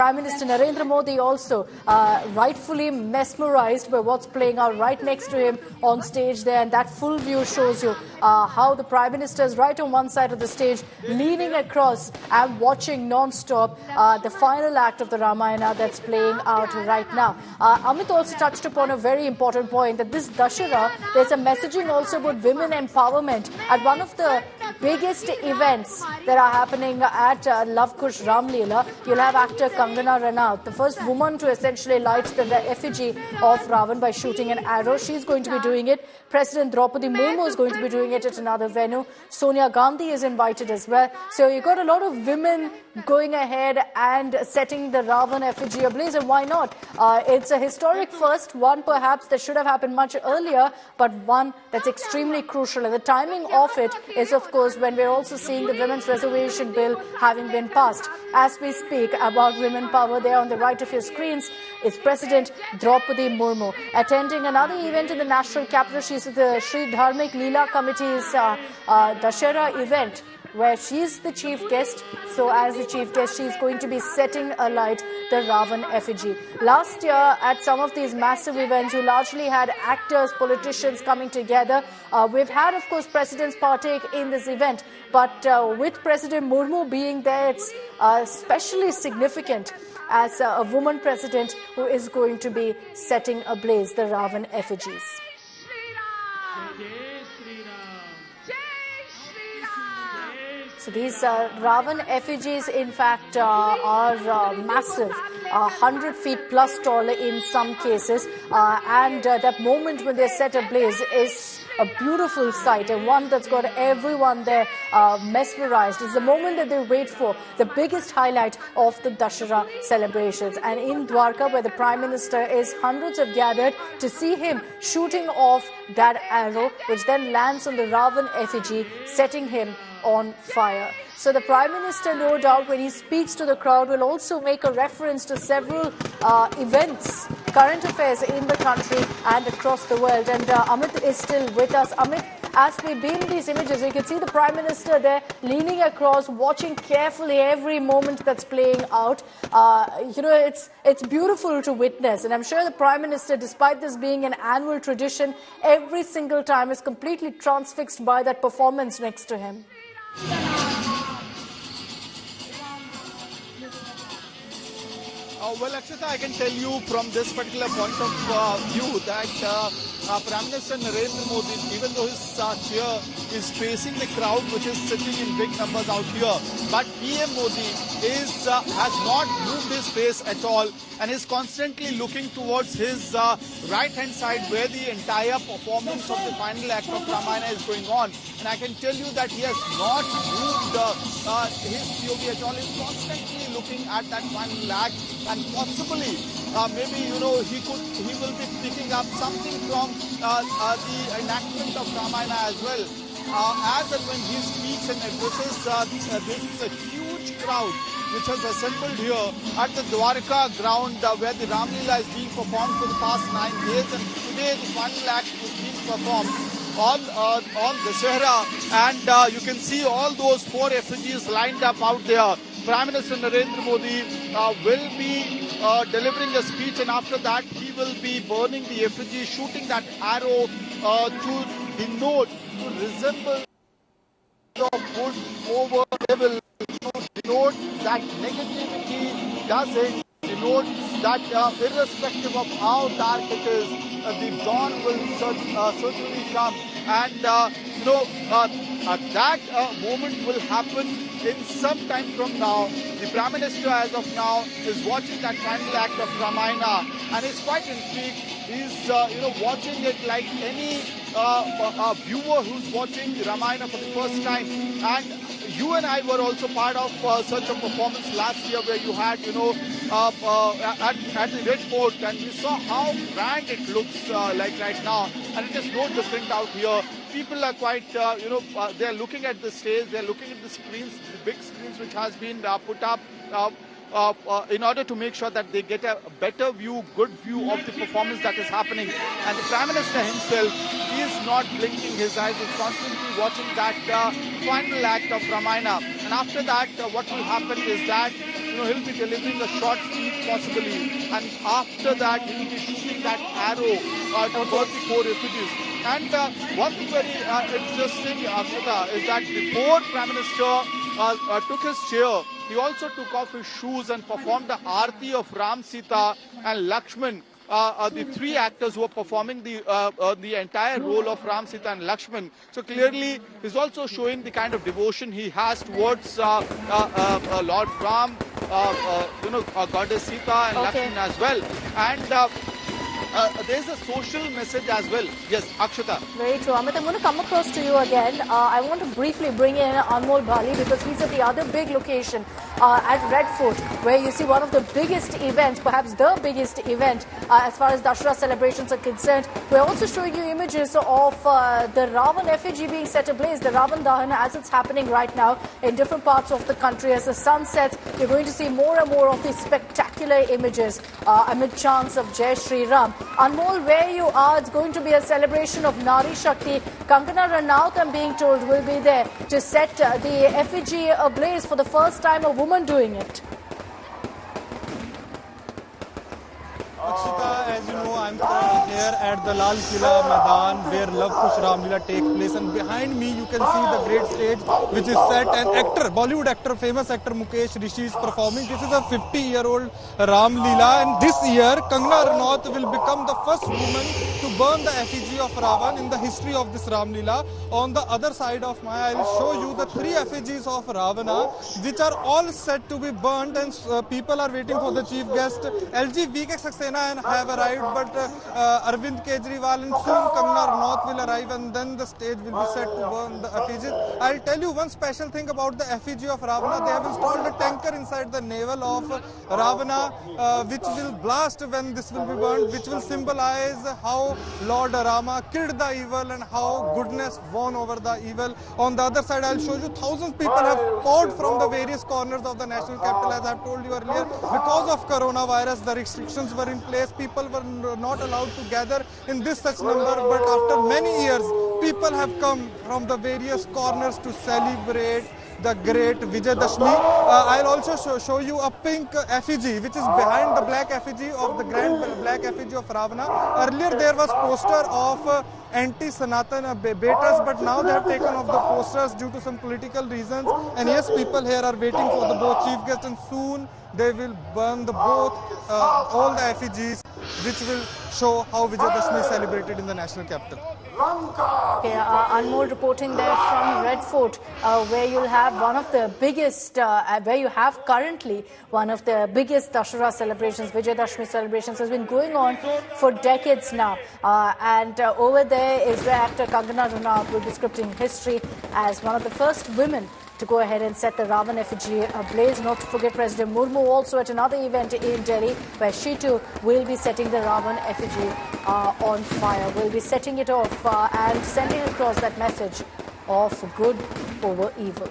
Prime Minister Narendra Modi also rightfully mesmerized by what's playing out right next to him on stage there. And that full view shows you how the Prime Minister is right on one side of the stage, leaning across and watching non-stop the final act of the Ramayana that's playing out right now. Amit also touched upon a very important point, that this Dussehra, there's a messaging also about women empowerment. At one of the biggest events that are happening at Love Kush Ram Leela, you'll have actor Kangana Ranaut, the first woman to essentially light the effigy of Ravan by shooting an arrow. She's going to be doing it. President Draupadi Murmu is going to be doing it at another venue. Sonia Gandhi is invited as well. So you've got a lot of women going ahead and setting the Ravan effigy ablaze, and why not? It's a historic first, one perhaps that should have happened much earlier, but one that's extremely crucial. And the timing of it is, of course, when we're also seeing the Women's Reservation Bill having been passed. As we speak about women power, there on the right of your screens is President Draupadi Murmu attending another event in the national capital. She's at the Sri Dharmik Leela Committee's Dussehra event, where she's the chief guest. So as the chief guest, she's going to be setting alight the Ravan effigy. Last year, at some of these massive events, you largely had actors, politicians coming together. We've had, of course, presidents partake in this event, but with President Murmu being there, it's especially significant as a woman president who is going to be setting ablaze the Ravan effigies. So these Ravan effigies, in fact, are massive, 100 feet plus tall in some cases. And that moment when they're set ablaze is a beautiful sight, and one that's got everyone there mesmerized. It's the moment that they wait for, the biggest highlight of the Dussehra celebrations. And in Dwarka, where the Prime Minister is, hundreds have gathered to see him shooting off that arrow, which then lands on the Ravan effigy, setting him on fire. So the Prime Minister, no doubt, when he speaks to the crowd, will also make a reference to several events, current affairs in the country and across the world. And Amit is still with us. Amit, as we beam these images, you can see the Prime Minister there leaning across, watching carefully every moment that's playing out. It's beautiful to witness. And I'm sure the Prime Minister, despite this being an annual tradition, every single time is completely transfixed by that performance next to him. Well, Akshata, I can tell you from this particular point of view that Prime Minister Narendra Modi, even though his chair is facing the crowd which is sitting in big numbers out here, but PM Modi has not moved his face at all and is constantly looking towards his right-hand side, where the entire performance of the final act of Ramayana is going on. And I can tell you that he has not moved his POV at all. He's constantly looking at that final act, and possibly maybe he will be picking up something from the enactment of Ramayana as well. As and when he speaks and addresses, this is a huge crowd which has assembled here at the Dwarka ground where the Ram Leela is being performed for the past 9 days, and today the final act is being performed on Dussehra, and you can see all those 4 effigies lined up out there. Prime Minister Narendra Modi will be delivering a speech, and after that he will be burning the effigy, shooting that arrow to denote, to resemble the good over evil, to denote that negativity doesn't, denote that irrespective of how dark it is, the dawn will certainly come. And that moment will happen in some time from now. The Prime Minister, as of now, is watching that final act of Ramayana, and is quite intrigued. He's watching it like any viewer who's watching Ramayana for the first time. And you and I were also part of such a performance last year, where you had, at the Red Fort, and we saw how grand it looks like right now, and it is no different out here. People are quite, they are looking at the stage, they are looking at the screens, the big screens which has been put up in order to make sure that they get a better view, good view of the performance that is happening. And the Prime Minister himself, he is not blinking his eyes, he's constantly watching that final act of Ramayana. And after that, what will happen is that he'll be delivering a short speech possibly, and after that he will be shooting that arrow towards the 4 refugees. And one thing very interesting, Akshata, is that before Prime Minister took his chair, he also took off his shoes and performed the Aarti of Ram, Sita and Lakshman. The 3 actors who are performing the entire role of Ram, Sita and Lakshman. So clearly he's also showing the kind of devotion he has towards Lord Ram, Goddess Sita and Lakshman as well. And there's a social message as well. Yes, Akshata. Very true. Amit, I'm going to come across to you again. I want to briefly bring in Anmol Bali because he's at the other big location at Red Fort, where you see one of the biggest events, perhaps the biggest event as far as Dussehra celebrations are concerned. We're also showing you images of the Ravan effigy being set ablaze, the Ravan Dahan, as it's happening right now in different parts of the country. As the sun sets, you're going to see more and more of these spectacular images amid chants of Jai Shri Ram. Anmol, where you are, it's going to be a celebration of Nari Shakti. Kangana Ranaut, I'm being told, will be there to set the effigy ablaze for the first time, a woman doing it. Akshita, as you know, I'm currently here at the Lal Kila Maidan where Love Kush Ram Leela takes place, and behind me you can see the great stage which is set, and actor, Bollywood actor, famous actor Mukesh Rishi is performing. This is a 50-year-old Ram Leela, and this year Kangana Ranaut will become the first woman to burn the effigy of Ravan in the history of this Ram Leela. On the other side of my, I'll show you the 3 effigies of Ravana which are all set to be burnt, and people are waiting for the chief guest. LG VK Saxena have arrived, but Arvind Kejriwal and soon Kangana Ranaut will arrive, and then the stage will be set to burn the effigies. I'll tell you one special thing about the effigy of Ravana. They have installed a tanker inside the navel of Ravana which will blast when this will be burned, which will symbolize how Lord Rama killed the evil and how goodness won over the evil. On the other side, I'll show you thousands of people have poured from the various corners of the national capital. As I've told you earlier, because of coronavirus, the restrictions were in place. People were not allowed to gather in this such number, but after many years, people have come from the various corners to celebrate the great Vijayadashami. I'll also show you a pink effigy which is behind the black effigy of the grand black effigy of Ravana. Earlier there was poster of anti-Sanatana beaters, but now they have taken off the posters due to some political reasons. And yes, people here are waiting for the both chief guests, and soon they will burn the both all the effigies, which will show how Vijayadashami is celebrated in the national capital. Okay, Anmol reporting there from Red Fort, where you'll have one of the biggest, where you have currently one of the biggest Dussehra celebrations. Vijayadashami celebrations has been going on for decades now, and over there is where actor Kangana Ranaut will be scripting history as one of the first women to go ahead and set the Ravan effigy ablaze. Not to forget President Murmu also at another event in Delhi, where she too will be setting the Ravan effigy on fire. Will be setting it off and sending across that message of good over evil.